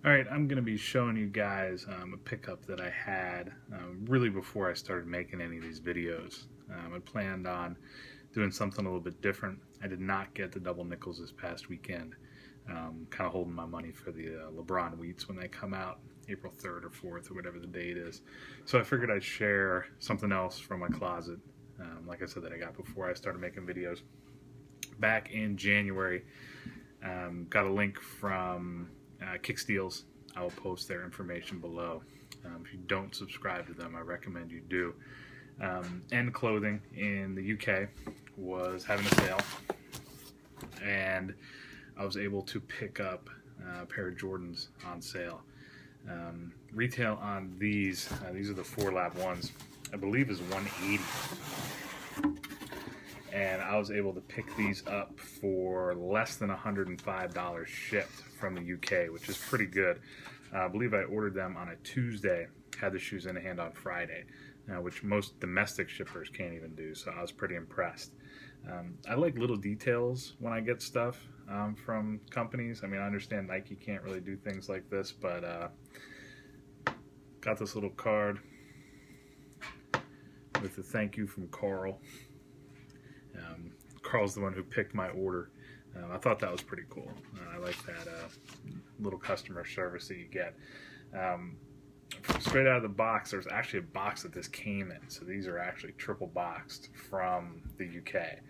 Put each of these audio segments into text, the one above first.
Alright, I'm going to be showing you guys a pickup that I had really before I started making any of these videos. I planned on doing something a little bit different. I did not get the double nickels this past weekend. Kind of holding my money for the LeBron wheats when they come out, April 3rd or 4th or whatever the date is. So I figured I'd share something else from my closet, like I said, that I got before I started making videos. Back in January, got a link from kicksdeals. I will post their information below. If you don't subscribe to them, I recommend you do. And Clothing in the UK was having a sale, and I was able to pick up a pair of Jordans on sale. Retail on these are the 4-lab ones, I believe is $180. And I was able to pick these up for less than $105 shipped from the UK, which is pretty good. I believe I ordered them on a Tuesday, had the shoes in hand on Friday, which most domestic shippers can't even do, so I was pretty impressed. I like little details when I get stuff from companies. I mean, I understand Nike can't really do things like this, but got this little card with a thank you from Carl. Carl's the one who picked my order. I thought that was pretty cool. I like that little customer service that you get. Straight out of the box, there's actually a box that this came in. So these are actually triple boxed from the UK.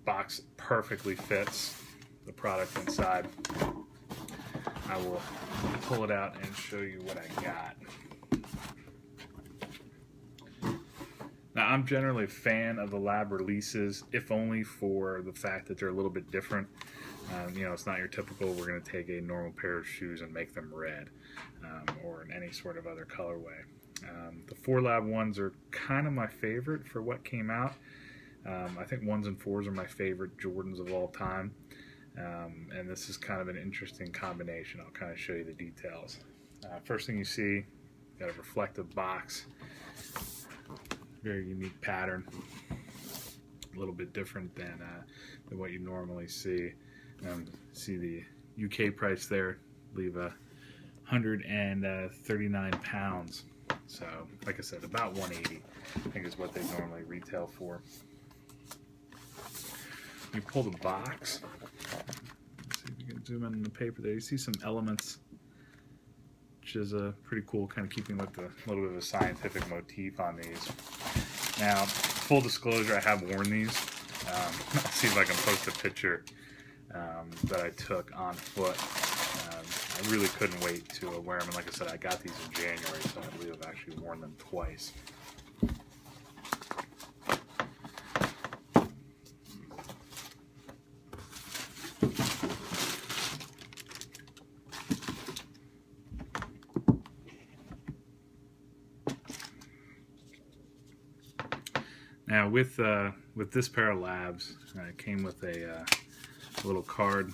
Box perfectly fits the product inside. I will pull it out and show you what I got. Now, I'm generally a fan of the lab releases, if only for the fact that they're a little bit different. You know, it's not your typical, we're going to take a normal pair of shoes and make them red, or in any sort of other colorway. The 4-lab ones are kind of my favorite for what came out. I think 1s and 4s are my favorite Jordans of all time. And this is kind of an interesting combination. I'll kind of show you the details. First thing you see, got a reflective box. Very unique pattern, a little bit different than what you normally see. See the UK price there, I believe 139 pounds. So, like I said, about 180, I think is what they normally retail for. You pull the box. Let's see if you can zoom in on the paper there. You see some elements, which is pretty cool, kind of keeping with the little bit of a scientific motif on these. Now, full disclosure, I have worn these. I'll see if I can post a picture that I took on foot. I really couldn't wait to wear them, and like I said, I got these in January, so I believe I've actually worn them twice. Now with this pair of labs, it came with a little card.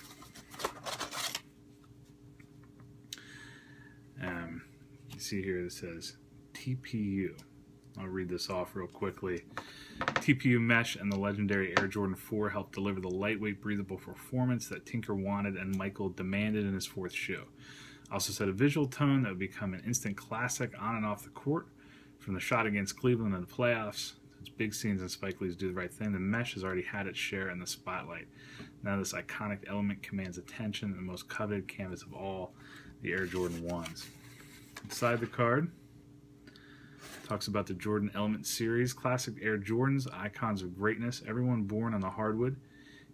You see here it says TPU. I'll read this off real quickly. TPU mesh and the legendary Air Jordan 4 helped deliver the lightweight, breathable performance that Tinker wanted and Michael demanded in his 4th shoe. Also set a visual tone that would become an instant classic on and off the court. From the shot against Cleveland in the playoffs, it's big scenes and Spike Lee's Do the Right Thing, the mesh has already had its share in the spotlight. Now this iconic element commands attention, the most coveted canvas of all, the Air Jordan 1s. Inside the card, talks about the Jordan Element series, classic Air Jordans, icons of greatness, everyone born on the hardwood,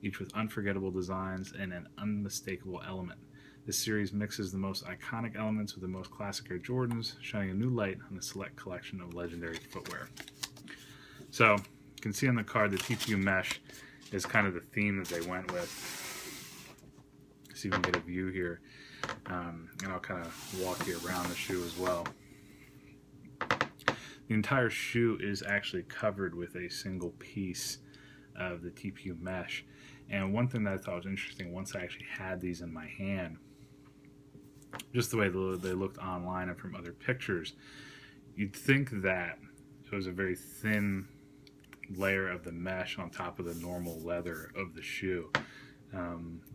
each with unforgettable designs and an unmistakable element. This series mixes the most iconic elements with the most classic Air Jordans, shining a new light on the select collection of legendary footwear. So, you can see on the card the TPU mesh is kind of the theme that they went with. See if we can get a view here, and I'll kind of walk you around the shoe as well. The entire shoe is actually covered with a single piece of the TPU mesh. And one thing that I thought was interesting, once I actually had these in my hand, just the way they looked online and from other pictures, you'd think that it was a very thin layer of the mesh on top of the normal leather of the shoe.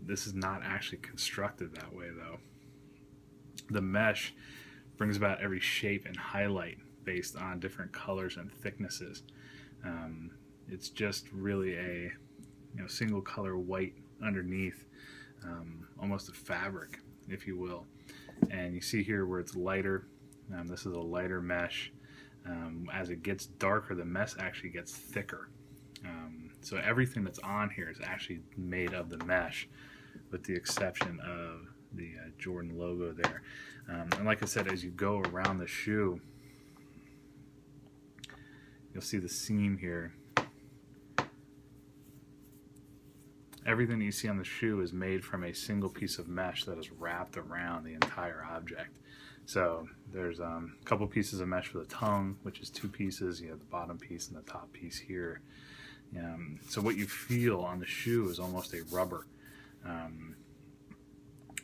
This is not actually constructed that way, though. The mesh brings about every shape and highlight based on different colors and thicknesses. It's just really a single color white underneath, almost a fabric, if you will. And you see here where it's lighter. This is a lighter mesh. As it gets darker, the mesh actually gets thicker. So everything that's on here is actually made of the mesh, with the exception of the Jordan logo there. And like I said, as you go around the shoe, you'll see the seam here. Everything that you see on the shoe is made from a single piece of mesh that is wrapped around the entire object. So there's a couple pieces of mesh for the tongue, which is 2 pieces. You have the bottom piece and the top piece here. So what you feel on the shoe is almost a rubber.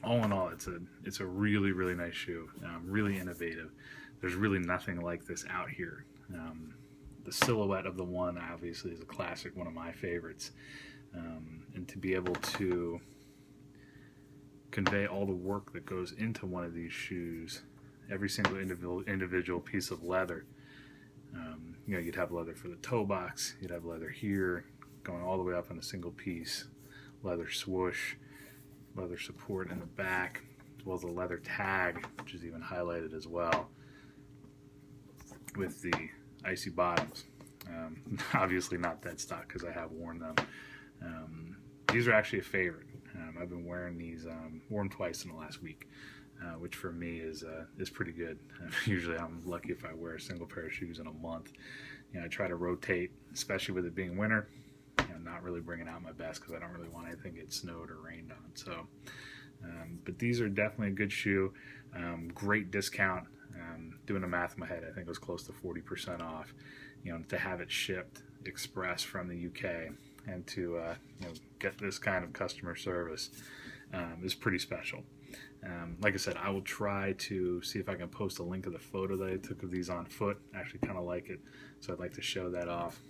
All in all, it's a really, really nice shoe, really innovative. There's really nothing like this out here. The silhouette of the one obviously is a classic, one of my favorites. And to be able to convey all the work that goes into one of these shoes, every single individual piece of leather. You'd have leather for the toe box, you'd have leather here, going all the way up on a single piece, leather swoosh, leather support in the back, as well as a leather tag, which is even highlighted as well, with the icy bottoms. Obviously not dead stock because I have worn them. These are actually a favorite. I've been wearing these, worn twice in the last week, which for me is pretty good. Usually I'm lucky if I wear a single pair of shoes in a month. I try to rotate, especially with it being winter. Not really bringing out my best because I don't really want anything to get snowed or rained on. So, but these are definitely a good shoe. Great discount. Doing the math in my head, I think it was close to 40% off. To have it shipped express from the UK and to get this kind of customer service is pretty special. Like I said, I will try to see if I can post a link of the photo that I took of these on foot. I actually kind of like it, so I'd like to show that off.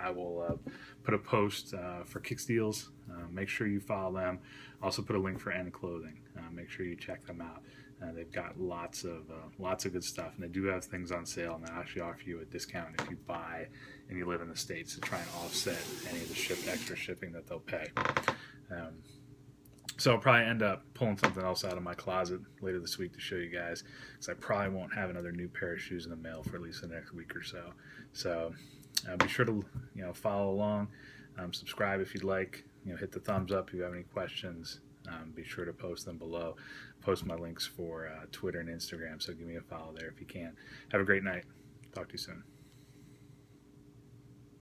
I will put a post for kicksdeals. Make sure you follow them. Also put a link for End Clothing. Make sure you check them out. They've got lots of good stuff, and they do have things on sale, and they actually offer you a discount if you buy and you live in the States to try and offset any of the extra shipping that they'll pay. So I'll probably end up pulling something else out of my closet later this week to show you guys, because I probably won't have another new pair of shoes in the mail for at least the next week or so. So be sure to follow along, subscribe if you'd like, hit the thumbs up if you have any questions. Be sure to post them below. Post my links for Twitter and Instagram, so give me a follow there if you can. Have a great night. Talk to you soon.